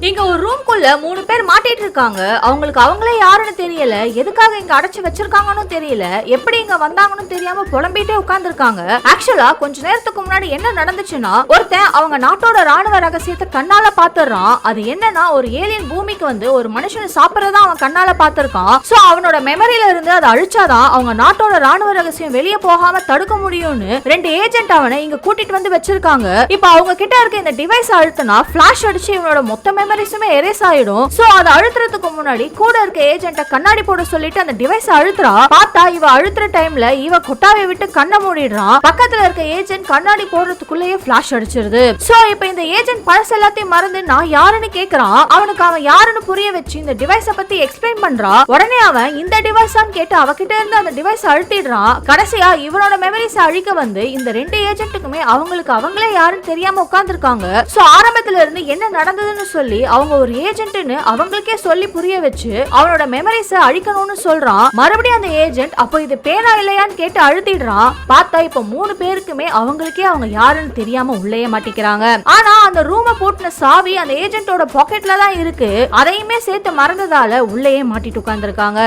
இங்க ஒரு ரூம்குள்ள 3 பேர் மாட்டிட்டு இருக்காங்க. அவங்களுக்கு அவங்களே யாருன்னு தெரியல, எதுக்காக இங்க அடைச்சு வச்சிருக்காங்கன்னு தெரியல, எப்படி இங்க வந்தாங்கன்னு தெரியாம புலம்பிட்டே உட்கார்ந்துருக்காங்க. ஆக்சுவலா கொஞ்ச நேரத்துக்கு முன்னாடி என்ன நடந்துச்சுன்னா, ஒருத்தன் அவங்க நாட்டோட ராணுவ ரகசியத்தை கண்ணால பாத்துறான். அது என்னன்னா, ஒரு ஏலியன் பூமிக்கு வந்து ஒரு மனுஷனை சாப்பிடறதா அவன் கண்ணால பாத்திருக்கான். சோ அவனோட மெமரியில இருந்து அதை அழிச்சாதான் அவங்க நாட்டோட ராணுவ ரகசியம் வெளியே போகாம தடுக்க முடியும்னு 2 ஏஜென்ட் அவனை இங்க கூட்டிட்டு வந்து வச்சிருக்காங்க. இப்ப அவங்க கிட்ட இருக்க இந்த டிவைஸ் அழுத்தினா பிளாஷ் அடிச்சு இவனோட மொத்த மெமரிஸுமே எரேஸ் ஆயிடும். சோ அதை அழுத்துறதுக்கு முன்னாடி கூட இருக்க ஏஜென்ட்ட கண்ணாடி போட சொல்லிட்டு அந்த டிவைஸ் அழுத்துறா. பார்த்தா இவ அழுத்துற டைம்ல இவ கொட்டாவை விட்டு கண்ணை மூடிடுறான். பக்கத்துல இருக்க ஏஜென்ட் கண்ணாடி போடுறதுக்குள்ளேயே பிளாஷ் அடிச்சிருது. சோ இப்ப இந்த ஏஜென்ட் பழச எல்லாத்தையும் மறந்து நான் யாருன்னு கேக்குறான். அவனுக்கு அவன் யாருன்னு புரிய வச்சு இந்த டிவைஸ பத்தி எக்ஸ்பிளைன் பண்றா. உடனே அவன் இந்த டிவைஸான்னு கேட்டு அவகிட்ட இருந்து அந்த டிவைஸ் அழுத்திடுறான். கடைசியா இவனோட மெமரிஸ் அழிக்க வந்து இந்த 2 ஏஜென்ட்டுக்குமே அவங்களுக்கு அவங்களே யாருன்னு தெரியாம உட்கார்ந்துருக்காங்க. சோ ஆரம்பத்துல இருந்து என்ன நடந்ததுன்னு சொல்லி அவங்க ஒரு ஏஜென்ட்னு அவங்களுக்கே சொல்லி புரிய வச்சு அவனோட மெமரிஸ அழிக்கணும்னு சொல்றான். மறுபடியும் அந்த ஏஜென்ட் அப்போ இது பேனா இல்லையான்னு கேட்டு அழுத்திடுறான். பார்த்தா இப்ப 3 பேருக்குமே அவங்களுக்கே அவங்க யாருன்னு தெரியாம உள்ளே மாட்டிக்கிறாங்க. ஆனா அந்த ரூம போட்டுன சாவி அந்த ஏஜென்ட்டோட பாக்கெட்ல தான் இருக்கு. அதையுமே சேர்த்து மறந்ததால உள்ளே மாட்டிட்டு உட்கார்ந்துருக்காங்க.